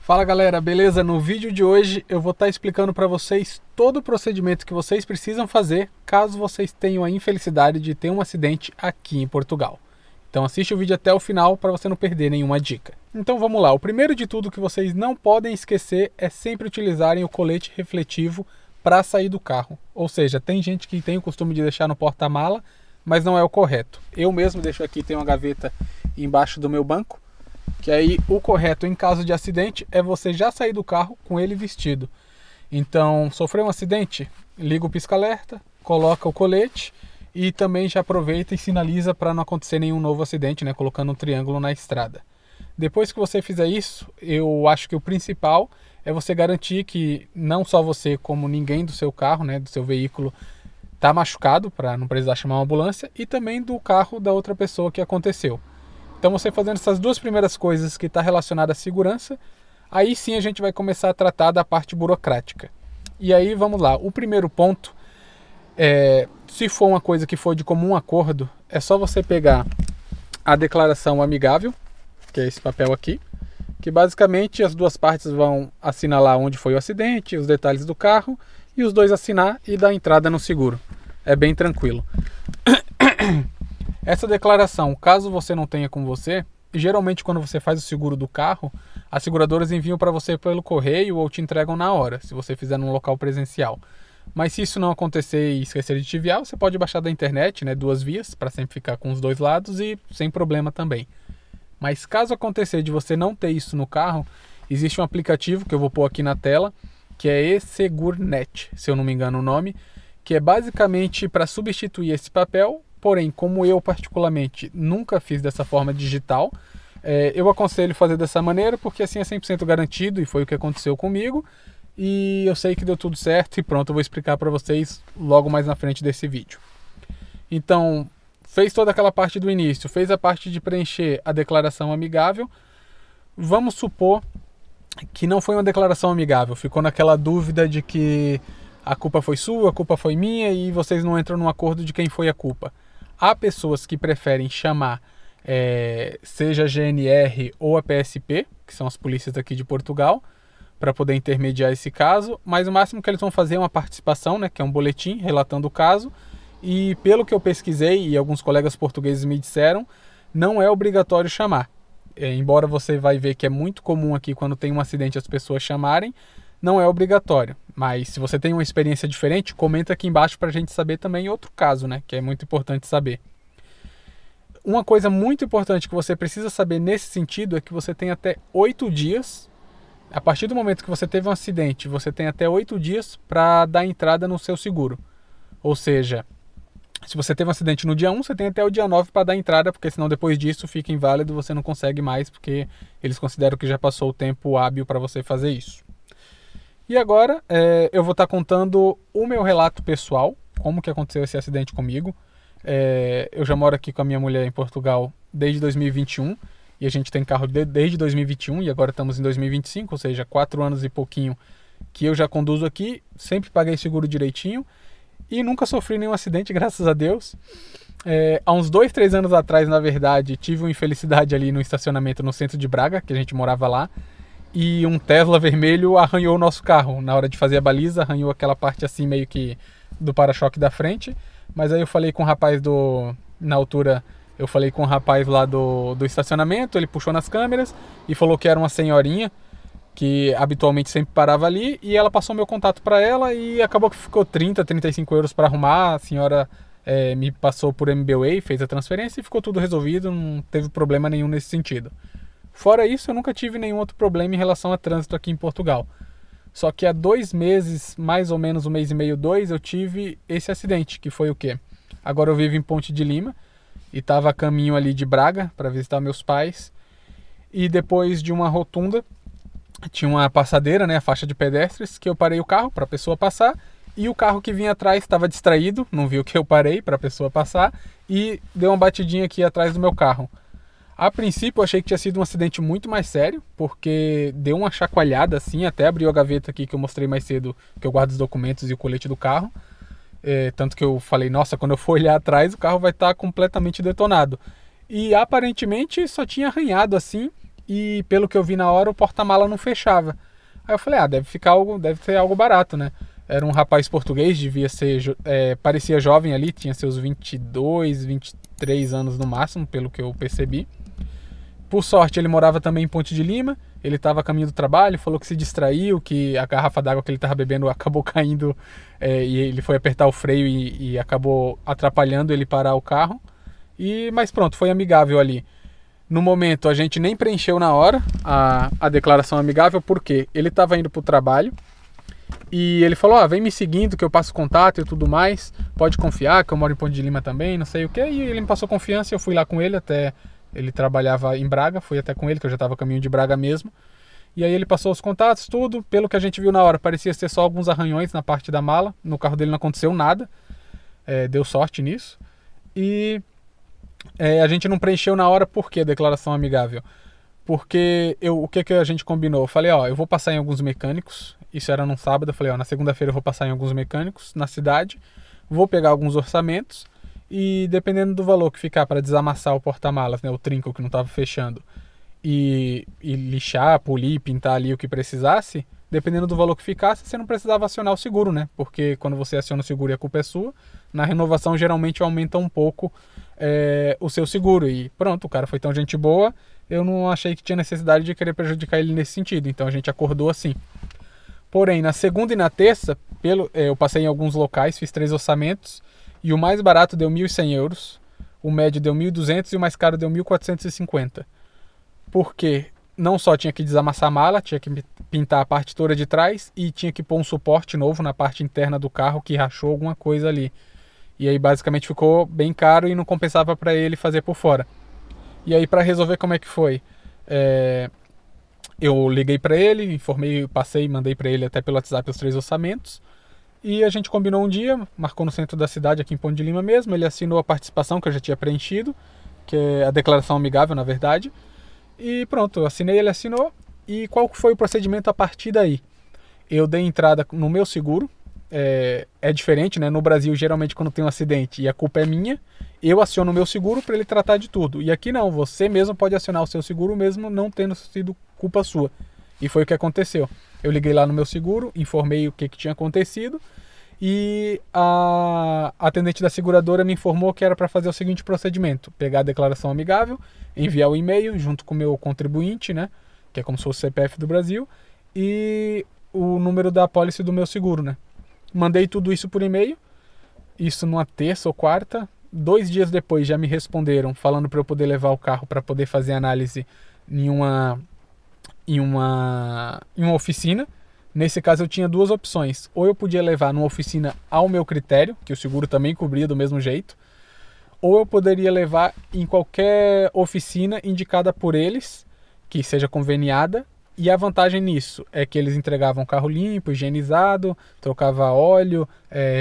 Fala galera, beleza? No vídeo de hoje eu vou estar explicando para vocês todo o procedimento que vocês precisam fazer caso vocês tenham a infelicidade de ter um acidente aqui em Portugal. Então assiste o vídeo até o final para você não perder nenhuma dica. Então vamos lá, o primeiro de tudo que vocês não podem esquecer é sempre utilizarem o colete refletivo para sair do carro. Ou seja, tem gente que tem o costume de deixar no porta-mala, mas não é o correto. Eu mesmo deixo aqui, tem uma gaveta embaixo do meu banco, que aí o correto em caso de acidente é você já sair do carro com ele vestido. Então, sofreu um acidente, liga o pisca-alerta, coloca o colete e também já aproveita e sinaliza para não acontecer nenhum novo acidente, né, colocando um triângulo na estrada. Depois que você fizer isso, eu acho que o principal é você garantir que não só você, como ninguém do seu carro, né, do seu veículo, está machucado para não precisar chamar uma ambulância, e também do carro da outra pessoa que aconteceu. Então você fazendo essas duas primeiras coisas que está relacionada à segurança, aí sim a gente vai começar a tratar da parte burocrática. E aí vamos lá, o primeiro ponto se for uma coisa que for de comum acordo, é só você pegar a declaração amigável, que é esse papel aqui, que basicamente as duas partes vão assinalar onde foi o acidente, os detalhes do carro, e os dois assinar e dar entrada no seguro. É bem tranquilo. Essa declaração, caso você não tenha com você, geralmente quando você faz o seguro do carro, as seguradoras enviam para você pelo correio ou te entregam na hora, se você fizer num local presencial. Mas se isso não acontecer e esquecer de te enviar, você pode baixar da internet, né, 2 vias, para sempre ficar com os dois lados e sem problema também. Mas caso acontecer de você não ter isso no carro, existe um aplicativo que eu vou pôr aqui na tela, que é eSegurnet, se eu não me engano o nome, que é basicamente para substituir esse papel. Porém, como eu particularmente nunca fiz dessa forma digital, eu aconselho fazer dessa maneira, porque assim é 100% garantido, e foi o que aconteceu comigo, e eu sei que deu tudo certo, e pronto, eu vou explicar para vocês logo mais na frente desse vídeo. Então, fez toda aquela parte do início, fez a parte de preencher a declaração amigável. Vamos supor que não foi uma declaração amigável, ficou naquela dúvida de que a culpa foi sua, a culpa foi minha, e vocês não entram num acordo de quem foi a culpa. Há pessoas que preferem chamar, seja a GNR ou a PSP, que são as polícias daqui de Portugal, para poder intermediar esse caso, mas o máximo que eles vão fazer é uma participação, né, que é um boletim relatando o caso, e pelo que eu pesquisei e alguns colegas portugueses me disseram, não é obrigatório chamar. Embora você vai ver que é muito comum aqui quando tem um acidente as pessoas chamarem, não é obrigatório. Mas se você tem uma experiência diferente, comenta aqui embaixo para a gente saber também outro caso, né, que é muito importante saber. Uma coisa muito importante que você precisa saber nesse sentido é que você tem até 8 dias, a partir do momento que você teve um acidente, você tem até 8 dias para dar entrada no seu seguro. Ou seja, se você teve um acidente no dia 1, você tem até o dia 9 para dar entrada, porque senão depois disso fica inválido, você não consegue mais, porque eles consideram que já passou o tempo hábil para você fazer isso. E agora eu vou estar contando o meu relato pessoal, como que aconteceu esse acidente comigo. Eu já moro aqui com a minha mulher em Portugal desde 2021, e a gente tem carro desde 2021, e agora estamos em 2025, ou seja, 4 anos e pouquinho que eu já conduzo aqui, sempre paguei seguro direitinho, e nunca sofri nenhum acidente, graças a Deus. Há uns 2, 3 anos atrás, na verdade, tive uma infelicidade ali no estacionamento no centro de Braga, que a gente morava lá, e um Tesla vermelho arranhou o nosso carro. Na hora de fazer a baliza, arranhou aquela parte assim meio que do para-choque da frente. Mas aí eu falei com o rapaz na altura, eu falei com o rapaz lá do estacionamento, ele puxou nas câmeras e falou que era uma senhorinha que habitualmente sempre parava ali, e ela passou meu contato para ela e acabou que ficou 30, 35 euros para arrumar. A senhora me passou por MBWay, fez a transferência e ficou tudo resolvido, não teve problema nenhum nesse sentido. Fora isso, eu nunca tive nenhum outro problema em relação a trânsito aqui em Portugal. Só que há 2 meses, mais ou menos 1 mês e meio, 2, eu tive esse acidente, que foi o quê? Agora eu vivo em Ponte de Lima e estava a caminho ali de Braga para visitar meus pais. E depois de uma rotunda, tinha uma passadeira, né, a faixa de pedestres, que eu parei o carro para a pessoa passar, e o carro que vinha atrás estava distraído, não viu que eu parei para a pessoa passar, e deu uma batidinha aqui atrás do meu carro. A princípio eu achei que tinha sido um acidente muito mais sério, porque deu uma chacoalhada assim, até abriu a gaveta aqui que eu mostrei mais cedo, que eu guardo os documentos e o colete do carro. Tanto que eu falei, nossa, quando eu for olhar atrás o carro vai estar completamente detonado. E aparentemente só tinha arranhado assim, e pelo que eu vi na hora, o porta-mala não fechava. Aí eu falei, deve ser algo barato, né? Era um rapaz português, parecia jovem ali, tinha seus 22, 23 anos no máximo, pelo que eu percebi. Por sorte, ele morava também em Ponte de Lima, ele estava a caminho do trabalho, falou que se distraiu, que a garrafa d'água que ele estava bebendo acabou caindo, e ele foi apertar o freio e acabou atrapalhando ele parar o carro. Mas pronto, foi amigável ali. No momento, a gente nem preencheu na hora a declaração amigável, porque ele estava indo para o trabalho e ele falou, vem me seguindo que eu passo contato e tudo mais, pode confiar que eu moro em Ponte de Lima também, não sei o que. E ele me passou confiança e eu fui lá com ele até... Ele trabalhava em Braga, fui até com ele, que eu já estava a caminho de Braga mesmo. E aí ele passou os contatos, tudo. Pelo que a gente viu na hora, parecia ser só alguns arranhões na parte da mala. No carro dele não aconteceu nada. Deu sorte nisso. E a gente não preencheu na hora, por que a declaração amigável? Porque o que a gente combinou? Eu falei, eu vou passar em alguns mecânicos. Isso era num sábado. Eu falei, na segunda-feira eu vou passar em alguns mecânicos na cidade. Vou pegar alguns orçamentos. E dependendo do valor que ficar para desamassar o porta-malas, né, o trinco que não estava fechando, e lixar, polir, pintar ali o que precisasse, dependendo do valor que ficasse, você não precisava acionar o seguro, né? Porque quando você aciona o seguro e a culpa é sua, na renovação geralmente aumenta um pouco o seu seguro. E pronto, o cara foi tão gente boa, eu não achei que tinha necessidade de querer prejudicar ele nesse sentido, então a gente acordou assim. Porém, na segunda e na terça, eu passei em alguns locais, fiz 3 orçamentos, e o mais barato deu 1.100 euros, o médio deu 1.200 e o mais caro deu 1.450. Porque não só tinha que desamassar a mala, tinha que pintar a parte toda de trás e tinha que pôr um suporte novo na parte interna do carro que rachou alguma coisa ali. E aí basicamente ficou bem caro e não compensava para ele fazer por fora. E aí para resolver como é que foi? Eu liguei para ele, informei, mandei para ele até pelo WhatsApp os 3 orçamentos. E a gente combinou um dia, marcou no centro da cidade, aqui em Ponte de Lima mesmo. Ele assinou a participação que eu já tinha preenchido, que é a declaração amigável, na verdade. E pronto, eu assinei, ele assinou. E qual foi o procedimento a partir daí? Eu dei entrada no meu seguro. É diferente, né? No Brasil, geralmente, quando tem um acidente e a culpa é minha, eu aciono o meu seguro para ele tratar de tudo. E aqui não, você mesmo pode acionar o seu seguro mesmo não tendo sido culpa sua. E foi o que aconteceu. Eu liguei lá no meu seguro, informei o que tinha acontecido e a atendente da seguradora me informou que era para fazer o seguinte procedimento: pegar a declaração amigável, enviar o e-mail junto com o meu contribuinte, né, que é como se fosse o CPF do Brasil, e o número da apólice do meu seguro, né. Mandei tudo isso por e-mail, isso numa terça ou quarta. 2 dias depois já me responderam falando para eu poder levar o carro para poder fazer análise em uma oficina. Nesse caso eu tinha 2 opções: ou eu podia levar numa oficina ao meu critério, que o seguro também cobria do mesmo jeito, ou eu poderia levar em qualquer oficina indicada por eles, que seja conveniada. E a vantagem nisso é que eles entregavam carro limpo, higienizado, trocava óleo,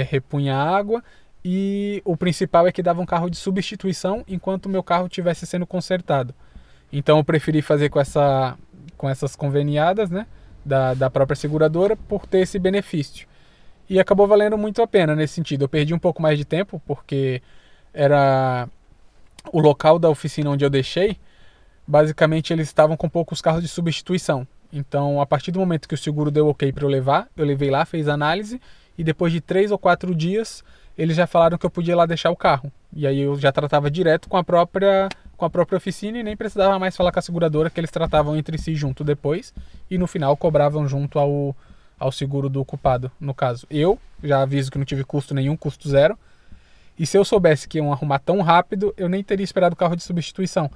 repunha água, e o principal é que dava um carro de substituição enquanto o meu carro estivesse sendo consertado. Então eu preferi fazer com essas conveniadas, né, da própria seguradora, por ter esse benefício. E acabou valendo muito a pena nesse sentido. Eu perdi um pouco mais de tempo, porque era o local da oficina onde eu deixei, basicamente eles estavam com poucos carros de substituição. Então, a partir do momento que o seguro deu ok para eu levar, eu levei lá, fiz análise, e depois de 3 ou 4 dias, eles já falaram que eu podia ir lá deixar o carro. E aí eu já tratava direto com a própria oficina e nem precisava mais falar com a seguradora, que eles tratavam entre si junto depois, e no final cobravam junto ao seguro do culpado, no caso. Eu já aviso que não tive custo nenhum, custo zero, e se eu soubesse que iam arrumar tão rápido, eu nem teria esperado o carro de substituição,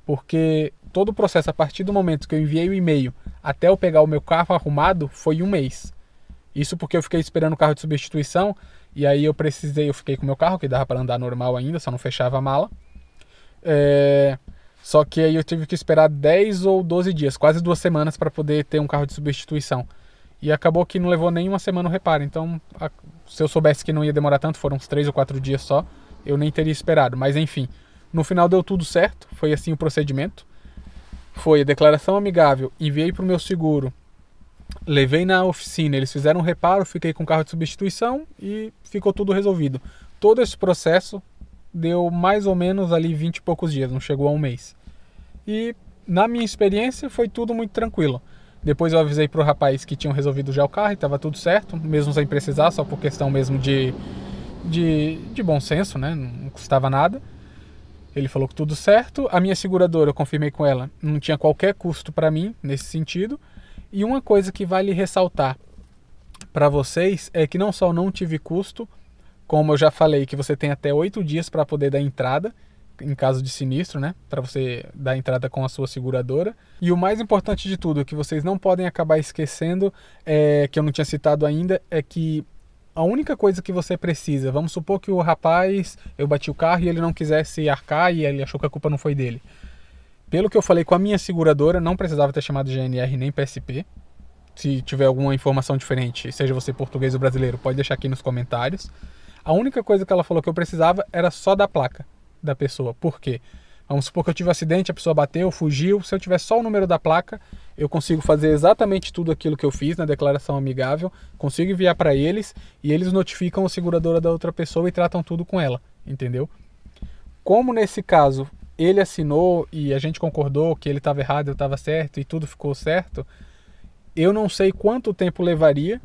porque todo o processo, a partir do momento que eu enviei o e-mail até eu pegar o meu carro arrumado, foi 1 mês. Isso porque eu fiquei esperando o carro de substituição, e aí eu fiquei com o meu carro, que dava para andar normal ainda, só não fechava a mala. Só que aí eu tive que esperar 10 ou 12 dias, quase 2 semanas, para poder ter um carro de substituição. E acabou que não levou nem 1 semana o reparo. Então, se eu soubesse que não ia demorar tanto, foram uns 3 ou 4 dias só, eu nem teria esperado. Mas enfim, no final deu tudo certo, foi assim o procedimento. Foi a declaração amigável, enviei para o meu seguro, levei na oficina, eles fizeram um reparo, fiquei com o carro de substituição e ficou tudo resolvido. Todo esse processo deu mais ou menos ali 20 e poucos dias, não chegou a 1 mês. E Na minha experiência, foi tudo muito tranquilo. Depois eu avisei pro rapaz que tinham resolvido já o carro e estava tudo certo, mesmo sem precisar, só por questão mesmo de bom senso, né? Não custava nada. Ele falou que tudo certo. A minha seguradora, eu confirmei com ela, não tinha qualquer custo para mim nesse sentido. E uma coisa que vale ressaltar para vocês é que não só não tive custo, como eu já falei, que você tem até 8 dias para poder dar entrada em caso de sinistro, né? Para você dar entrada com a sua seguradora. E o mais importante de tudo, que vocês não podem acabar esquecendo, que eu não tinha citado ainda, é que a única coisa que você precisa, vamos supor que o rapaz, eu bati o carro e ele não quisesse arcar e ele achou que a culpa não foi dele. Pelo que eu falei com a minha seguradora, não precisava ter chamado GNR nem PSP. Se tiver alguma informação diferente, seja você português ou brasileiro, pode deixar aqui nos comentários. A única coisa que ela falou que eu precisava era só da placa da pessoa. Por quê? Vamos supor que eu tive um acidente, a pessoa bateu, fugiu. Se eu tiver só o número da placa, eu consigo fazer exatamente tudo aquilo que eu fiz na declaração amigável, consigo enviar para eles e eles notificam a seguradora da outra pessoa e tratam tudo com ela, entendeu? Como nesse caso ele assinou e a gente concordou que ele estava errado, eu estava certo e tudo ficou certo, eu não sei quanto tempo levaria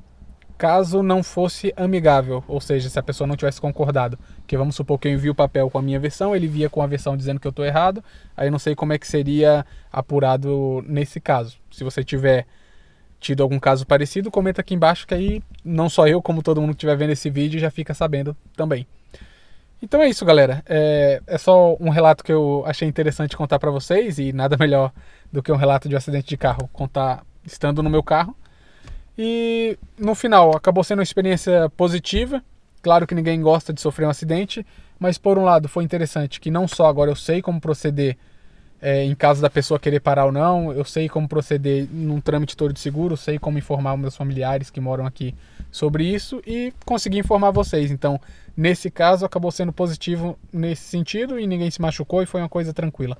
caso não fosse amigável, ou seja, se a pessoa não tivesse concordado. Porque vamos supor que eu envio o papel com a minha versão, ele via com a versão dizendo que eu estou errado, aí eu não sei como é que seria apurado nesse caso. Se você tiver tido algum caso parecido, comenta aqui embaixo que aí não só eu, como todo mundo que estiver vendo esse vídeo já fica sabendo também. Então é isso, galera. É só um relato que eu achei interessante contar para vocês e nada melhor do que um relato de um acidente de carro contar estando no meu carro. E no final, acabou sendo uma experiência positiva. Claro que ninguém gosta de sofrer um acidente, mas por um lado foi interessante que não só agora eu sei como proceder em caso da pessoa querer parar ou não, eu sei como proceder num trâmite todo de seguro, sei como informar meus familiares que moram aqui sobre isso e consegui informar vocês. Então, nesse caso, acabou sendo positivo nesse sentido e ninguém se machucou e foi uma coisa tranquila.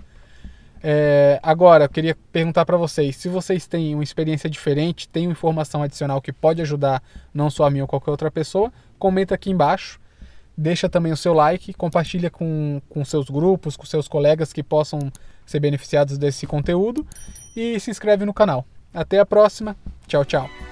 Agora, eu queria perguntar para vocês, se vocês têm uma experiência diferente, têm uma informação adicional que pode ajudar não só a mim ou qualquer outra pessoa, comenta aqui embaixo, deixa também o seu like, compartilha com seus grupos, com seus colegas que possam ser beneficiados desse conteúdo e se inscreve no canal. Até a próxima, tchau, tchau!